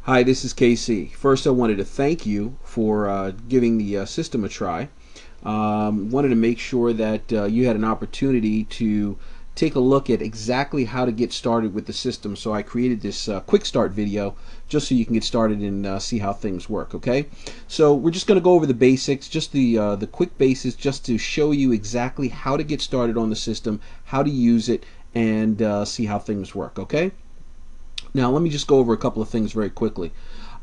Hi, this is KC. First, I wanted to thank you for giving the system a try. Wanted to make sure that you had an opportunity to take a look at exactly how to get started with the system. So I created this quick start video just so you can get started and see how things work. Okay, so we're just going to go over the basics, just the quick basics, just to show you exactly how to get started on the system, how to use it, and see how things work. Okay. Now let me just go over a couple of things very quickly.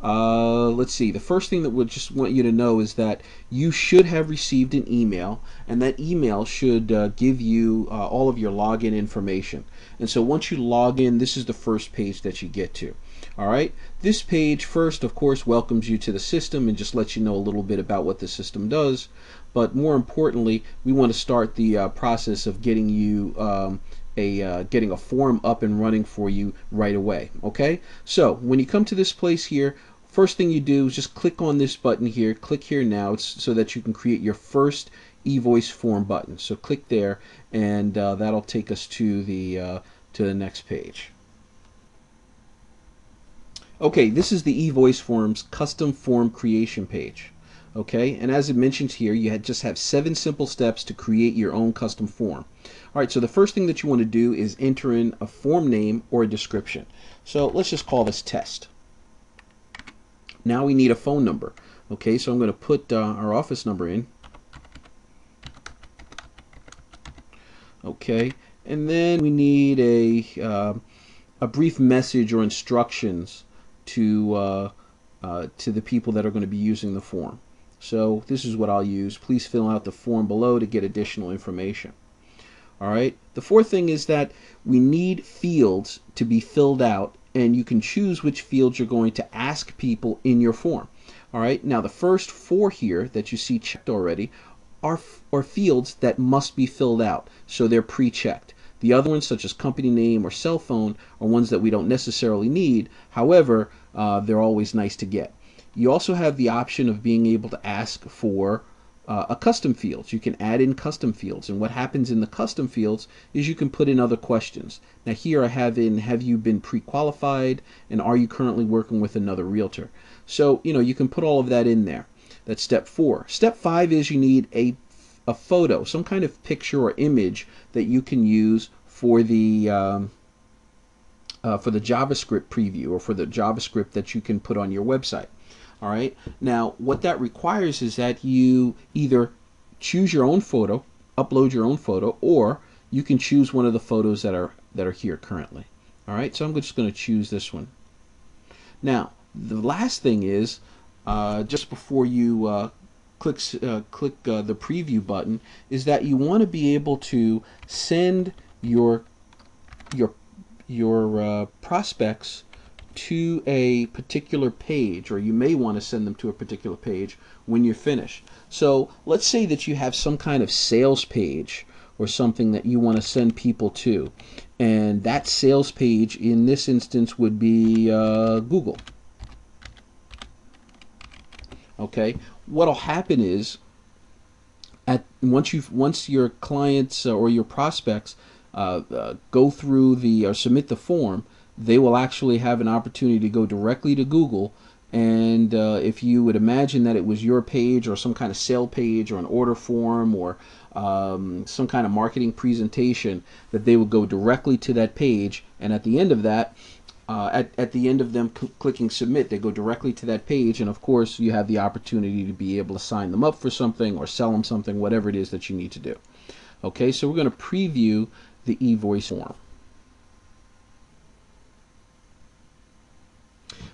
Let's see. The first thing that we'll just want you to know is that you should have received an email, and that email should give you all of your login information. And so once you log in, this is the first page that you get to. All right. This page first, of course, welcomes you to the system and just lets you know a little bit about what the system does. But more importantly, we want to start the process of getting you getting a form up and running for you right away. Okay, so when you come to this place here, first thing you do is just click on this button here. Click here now, so that you can create your first eVoiceForm button. So click there, and that'll take us to the next page. Okay, this is the eVoiceForms custom form creation page. Okay, and as I mentioned here, you just have 7 simple steps to create your own custom form. All right, so the first thing that you want to do is enter in a form name or a description. So let's just call this test. Now we need a phone number. Okay, so I'm going to put our office number in. Okay, and then we need a brief message or instructions to the people that are going to be using the form. So this is what I'll use. Please fill out the form below to get additional information. All right. The fourth thing is that we need fields to be filled out, and you can choose which fields you're going to ask people in your form. All right. Now the first 4 here that you see checked already are fields that must be filled out, so they're pre-checked. The other ones, such as company name or cell phone, are ones that we don't necessarily need. However, they're always nice to get. You also have the option of being able to ask for a custom fields. You can add in custom fields, and what happens in the custom fields is you can put in other questions. Now here I have in, have you been pre-qualified, and are you currently working with another realtor? So you can put all of that in there. That's step 4. Step 5 is you need a photo, some kind of picture or image that you can use for the JavaScript preview, or for the JavaScript that you can put on your website. All right. Now, what that requires is that you either choose your own photo, upload your own photo, or you can choose one of the photos that are here currently. All right. So I'm just going to choose this one. Now, the last thing is just before you click the preview button, is that you want to be able to send your prospects to a particular page, or you may want to send them to a particular page when you're finished. So let's say that you have some kind of sales page or something that you want to send people to, and that sales page in this instance would be Google. Okay, what'll happen is once your clients or your prospects go through or submit the form, they will actually have an opportunity to go directly to Google, and if you would imagine that it was your page or some kind of sale page or an order form or some kind of marketing presentation, that they would go directly to that page, and at the end of that, at the end of them clicking submit, they go directly to that page, and of course you have the opportunity to be able to sign them up for something or sell them something, whatever it is that you need to do. Okay, so we're going to preview the eVoiceForm.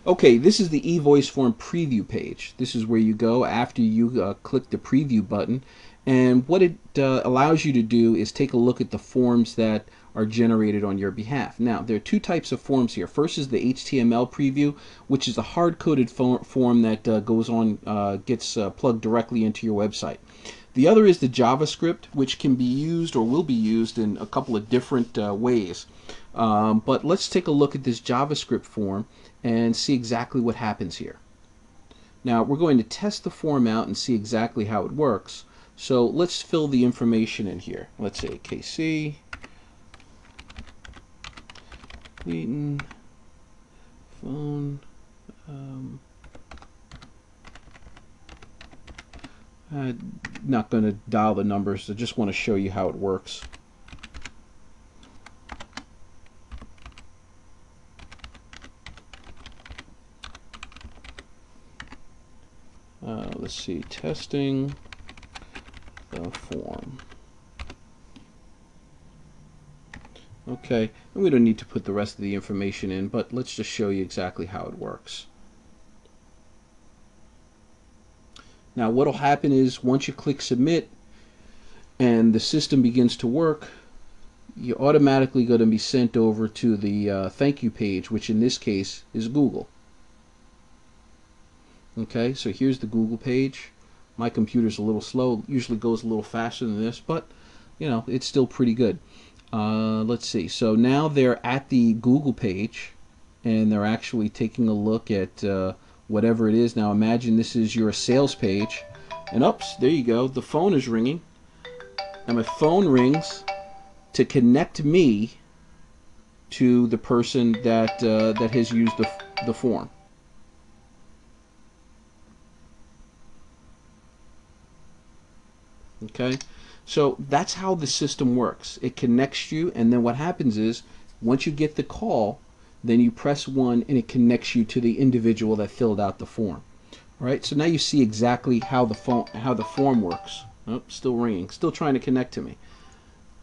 Okay, this is the eVoiceForm preview page. This is where you go after you click the preview button, and what it allows you to do is take a look at the forms that are generated on your behalf. Now, there are 2 types of forms here. First is the HTML preview, which is a hard-coded form that gets plugged directly into your website. The other is the JavaScript, which can be used or will be used in a couple of different ways. But let's take a look at this JavaScript form and see exactly what happens here. Now we're going to test the form out and see exactly how it works. So let's fill the information in here. Let's say KC Gleaton phone I'm not going to dial the numbers. I just want to show you how it works. Let's see, testing the form. Okay, and we don't need to put the rest of the information in, but let's just show you exactly how it works. Now what will happen is once you click submit and the system begins to work, you're automatically going to be sent over to the thank you page, which in this case is Google. Okay, so here's the Google page. My computer's a little slow, usually goes a little faster than this, but you know, it's still pretty good. Let's see, so now they're at the Google page and they're actually taking a look at whatever it is. Now imagine this is your sales page, and oops, there you go, the phone is ringing, and my phone rings to connect me to the person that that has used the form. Okay, so that's how the system works. It connects you, and then what happens is once you get the call, then you press 1 and it connects you to the individual that filled out the form. All right, so now you see exactly how the form works. Oh, still ringing, still trying to connect to me.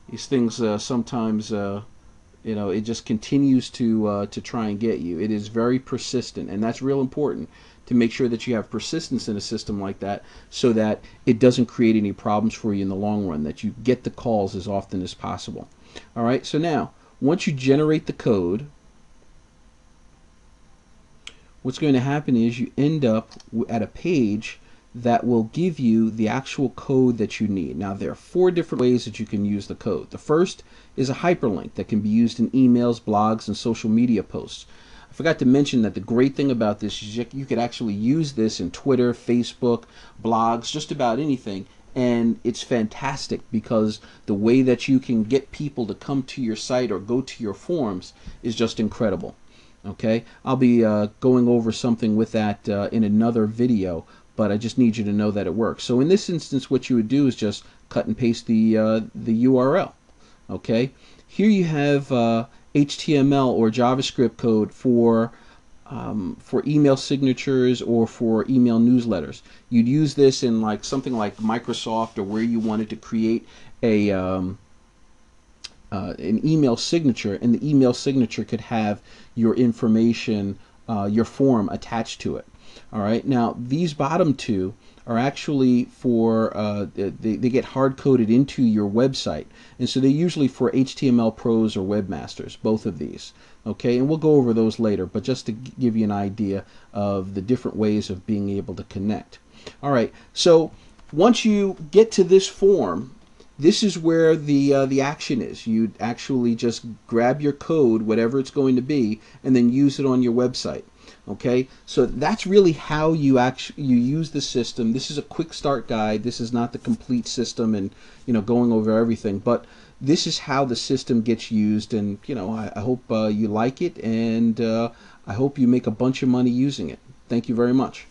These things sometimes you know, it just continues to try and get you. It is very persistent, and that's real important to make sure that you have persistence in a system like that so that it doesn't create any problems for you in the long run, that you get the calls as often as possible. All right, so now once you generate the code, what's going to happen is you end up at a page that will give you the actual code that you need. Now there are 4 different ways that you can use the code. The first is a hyperlink that can be used in emails, blogs, and social media posts. I forgot to mention that the great thing about this is you could actually use this in Twitter, Facebook, blogs, just about anything, and it's fantastic because the way that you can get people to come to your site or go to your forums is just incredible. Okay, I'll be going over something with that in another video, but I just need you to know that it works. So in this instance, what you would do is just cut and paste the URL. Okay, here you have HTML or JavaScript code for email signatures or for email newsletters. You'd use this in like something like Microsoft, or where you wanted to create a an email signature, and the email signature could have your information, your form attached to it. All right. Now these bottom 2 are actually for they get hard coded into your website, and so they're usually for HTML pros or webmasters, both of these. Okay, and we'll go over those later, but just to give you an idea of the different ways of being able to connect. All right, so once you get to this form, this is where the action is. You actually just grab your code, whatever it's going to be, and then use it on your website. Okay, so that's really how you use the system. This is a quick start guide. This is not the complete system and, you know, going over everything, but this is how the system gets used. And, you know, I hope you like it, and I hope you make a bunch of money using it. Thank you very much.